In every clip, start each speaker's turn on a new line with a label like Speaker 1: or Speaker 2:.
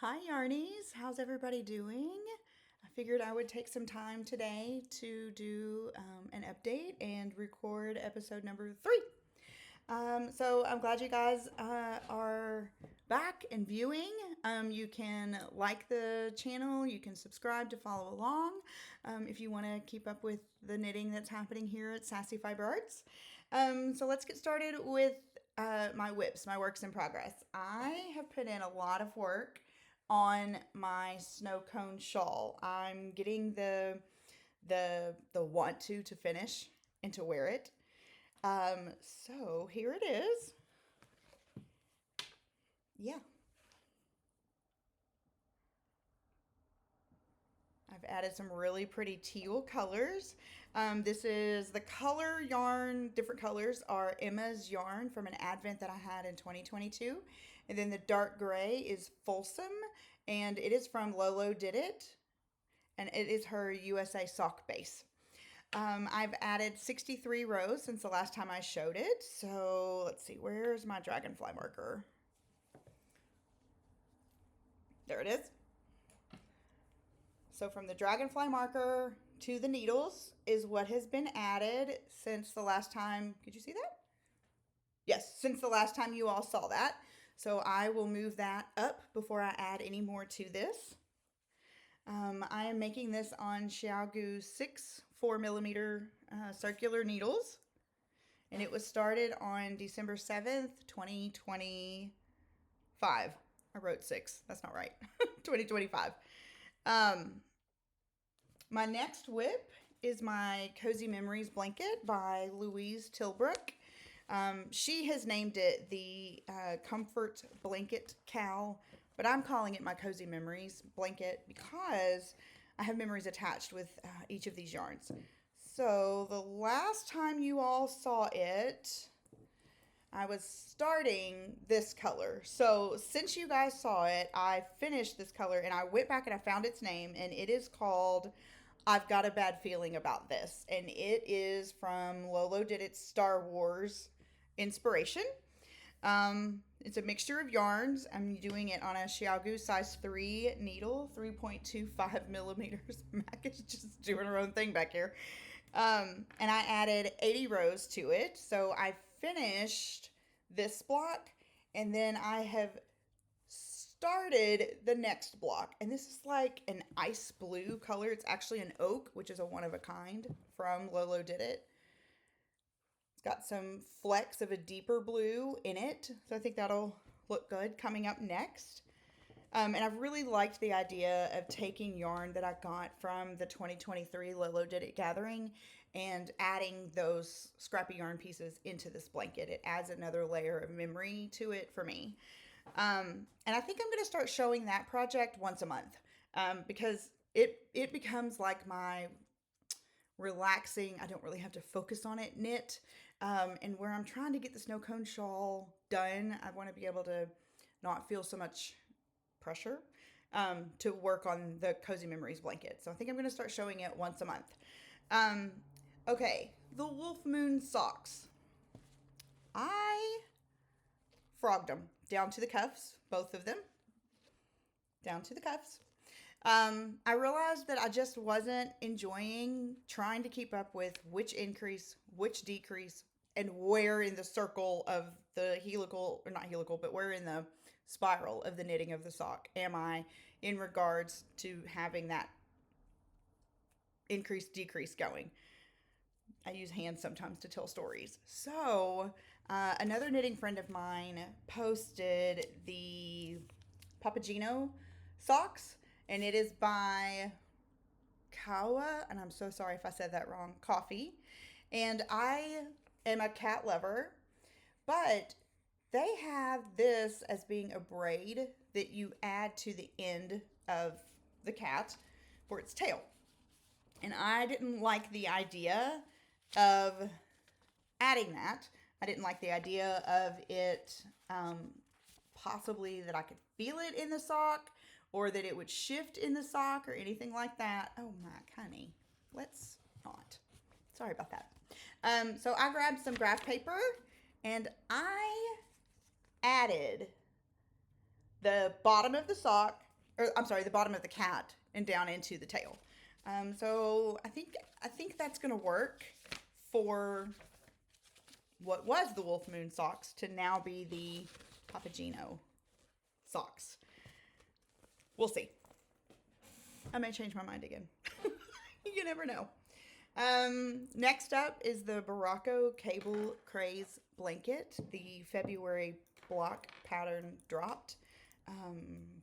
Speaker 1: Hi Yarnies, how's everybody doing? I figured I would take some time today to do an update and record episode number 3. So I'm glad you guys are back and viewing. You can like the channel, you can subscribe to follow along if you want to keep up with the knitting that's happening here at Sassy Fiber Arts. So let's get started with my whips, my works in progress. I have put in a lot of work on my snow cone shawl. I'm getting the want to finish and to wear it. So here it is. Yeah. I've added some really pretty teal colors. This is the color yarn, different colors are Emma's yarn from an advent that I had in 2022. And then the dark gray is Folsom, and it is from LoloDidIt, and it is her USA Sock base. I've added 63 rows since the last time I showed it. So let's see, where's my dragonfly marker? There it is. So from the dragonfly marker to the needles is what has been added since the last time. Could you see that? Yes, since the last time you all saw that. So I will move that up before I add any more to this. I am making this on Chiaogoo 6 4mm circular needles. And it was started on December 7th, 2025. I wrote 6. That's not right. 2025. My next whip is my Cozy Memories blanket by Louise Tilbrook. She has named it the Comfort Blanket KAL, but I'm calling it my Cozy Memories blanket because I have memories attached with each of these yarns. So the last time you all saw it, I was starting this color. So since you guys saw it, I finished this color and I went back and I found its name, and it is called I've Got a Bad Feeling About This. And it is from LoloDidIt's Star Wars inspiration. It's a mixture of yarns. I'm doing it on a Chiaogoo size 3 needle, 3.25 millimeters. Mac is just doing her own thing back here. And I added 80 rows to it. So I finished this block, and then I have started the next block. And this is like an ice blue color. It's actually an oak, which is a one of a kind from LoloDidIt. It's got some flecks of a deeper blue in it, so I think that'll look good coming up next. And I've really liked the idea of taking yarn that I got from the 2023 LoloDidIt gathering and adding those scrappy yarn pieces into this blanket. It adds another layer of memory to it for me. And I think I'm going to start showing that project once a month because it becomes like my relaxing, I don't really have to focus on it knit. And where I'm trying to get the snow cone shawl done, I want to be able to not feel so much pressure to work on the Cozy Memories blanket. So I think I'm going to start showing it once a month. Okay, the Wolf Moon socks. I frogged them down to the cuffs, both of them, down to the cuffs. I realized that I just wasn't enjoying trying to keep up with which increase, which decrease, and where in the circle of the helical, or not helical, but where in the spiral of the knitting of the sock am I in regards to having that increase, decrease going. I use hands sometimes to tell stories. So another knitting friend of mine posted the Papageno Socks, and it is by Caoua, and I'm so sorry if I said that wrong, Coffee. And I am a cat lover, but they have this as being a braid that you add to the end of the cat for its tail. And I didn't like the idea of adding that. I didn't like the idea of it possibly that I could feel it in the sock or that it would shift in the sock or anything like that. Oh my, honey, let's not. Sorry about that. So I grabbed some graph paper and I added the bottom of the sock or I'm sorry, the bottom of the cat and down into the tail. So I think that's gonna work for what was the Wolf Moon socks to now be the Papageno socks. We'll see. I may change my mind again. You never know. Next up is the Berocco Cable Craze blanket. The February block pattern dropped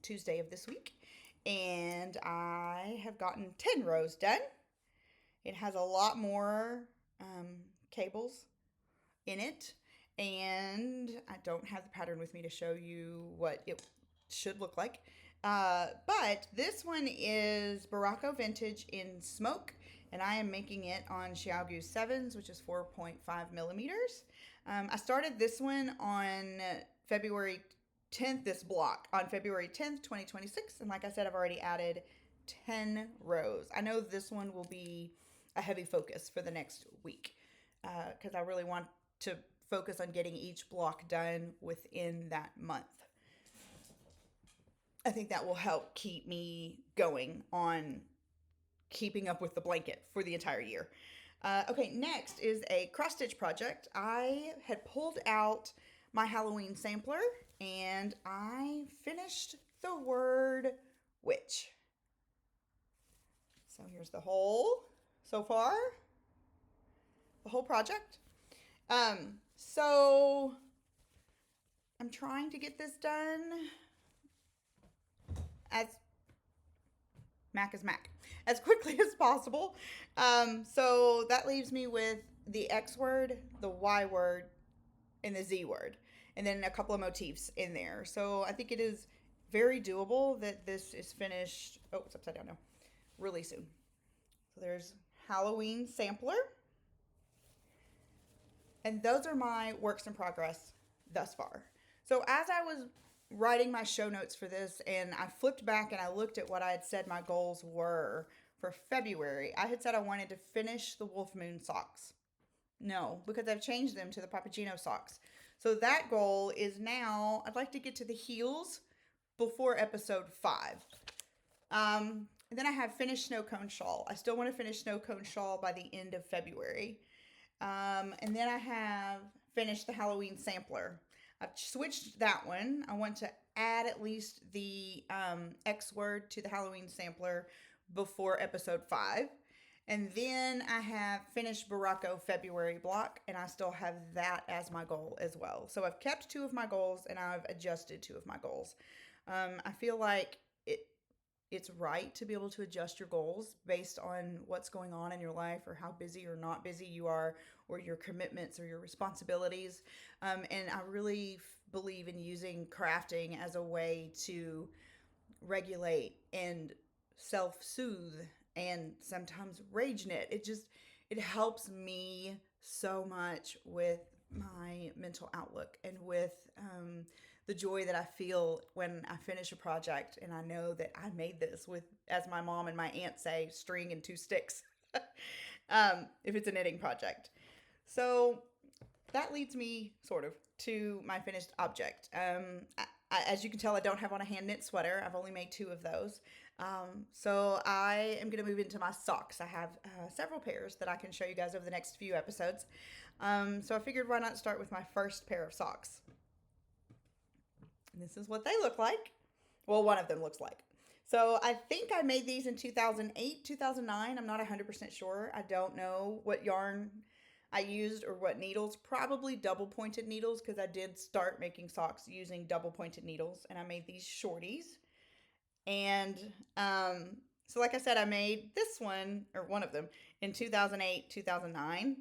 Speaker 1: Tuesday of this week. And I have gotten 10 rows done. It has a lot more cables in it. And I don't have the pattern with me to show you what it should look like. But this one is Berocco Vintage in Smoke. And I am making it on Chiaogoo 7s, which is 4.5 millimeters. I started this one on February 10th, this block, on February 10th, 2026. And like I said, I've already added 10 rows. I know this one will be a heavy focus for the next week because I really want to focus on getting each block done within that month. I think that will help keep me going on keeping up with the blanket for the entire year. Okay, next is a cross-stitch project. I had pulled out my Halloween sampler and I finished the word witch. So here's the whole, so far, the whole project. So I'm trying to get this done as Mac is Mac, as quickly as possible. So that leaves me with the X word, the Y word, and the Z word, and then a couple of motifs in there. So I think it is very doable that this is finished. Oh, it's upside down now. Really soon. So there's Halloween sampler. And those are my works in progress thus far. So as I was writing my show notes for this and I flipped back and I looked at what I had said my goals were for February, I had said I wanted to finish the Wolf Moon socks. No, because I've changed them to the Papageno socks. So that goal is now, I'd like to get to the heels before episode 5. And then I have finished Snow Cone Shawl. I still want to finish Snow Cone Shawl by the end of February. And then I have finished the Halloween sampler. I've switched that one. I want to add at least the X word to the Halloween sampler before episode 5. And then I have finished Berocco February block, and I still have that as my goal as well. So I've kept 2 of my goals, and I've adjusted 2 of my goals. I feel like it's right to be able to adjust your goals based on what's going on in your life or how busy or not busy you are or your commitments or your responsibilities. And I really believe in using crafting as a way to regulate and self-soothe and sometimes rage knit. It helps me so much with my mental outlook and with the joy that I feel when I finish a project and I know that I made this with, as my mom and my aunt say, string and 2 sticks, if it's a knitting project. So that leads me sort of to my finished object. As you can tell, I don't have on a hand knit sweater. I've only made 2 of those. So I am going to move into my socks. I have several pairs that I can show you guys over the next few episodes. So I figured why not start with my first pair of socks. And this is what they look like. Well, one of them looks like. So I think I made these in 2008, 2009. I'm not 100% sure. I don't know what yarn I used or what needles. Probably double pointed needles because I did start making socks using double pointed needles. And I made these shorties. And so like I said, I made this one, or one of them, in 2008, 2009.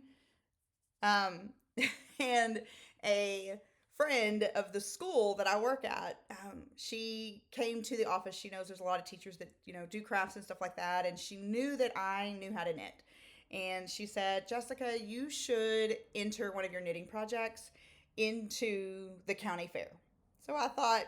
Speaker 1: And a friend of the school that I work at, she came to the office. She knows there's a lot of teachers that, do crafts and stuff like that. And she knew that I knew how to knit. And she said, Jessica, you should enter one of your knitting projects into the county fair. So I thought,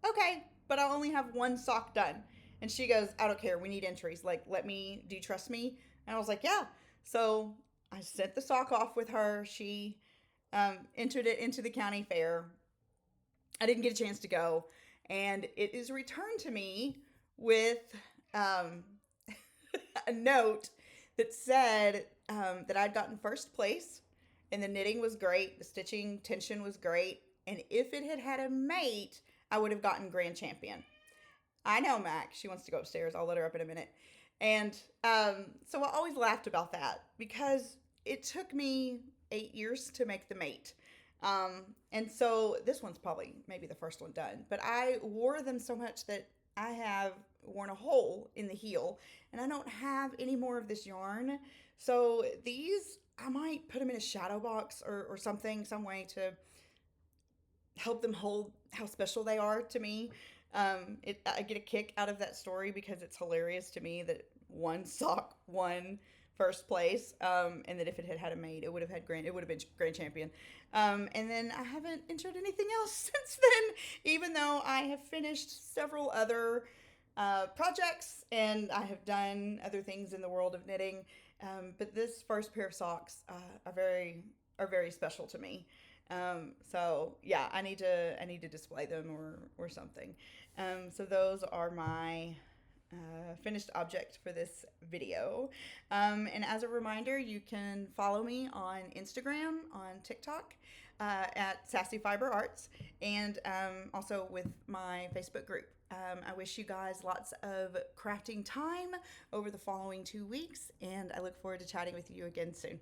Speaker 1: okay, but I only have 1 sock done. And she goes, I don't care. We need entries. Like, do you trust me? And I was like, yeah. So I sent the sock off with her. She entered it into the county fair. I didn't get a chance to go. And it is returned to me with a note that said that I'd gotten first place, and the knitting was great, the stitching tension was great, and if it had had a mate, I would have gotten grand champion. I know, Mac. She wants to go upstairs. I'll let her up in a minute. And so I always laughed about that because it took me 8 years to make the mate. And so this one's probably maybe the first one done. But I wore them so much that I have worn a hole in the heel and I don't have any more of this yarn. So these, I might put them in a shadow box or something, some way to help them hold how special they are to me. I get a kick out of that story because it's hilarious to me that one sock won first place, and that if it had had a mate, it would have been grand champion. And then I haven't entered anything else since then, even though I have finished several other projects and I have done other things in the world of knitting. But this first pair of socks are very special to me. So yeah, I need to display them or something. So those are my finished object for this video. And as a reminder, you can follow me on Instagram, on TikTok, at Sassy Fiber Arts, and also with my Facebook group. I wish you guys lots of crafting time over the following 2 weeks, and I look forward to chatting with you again soon.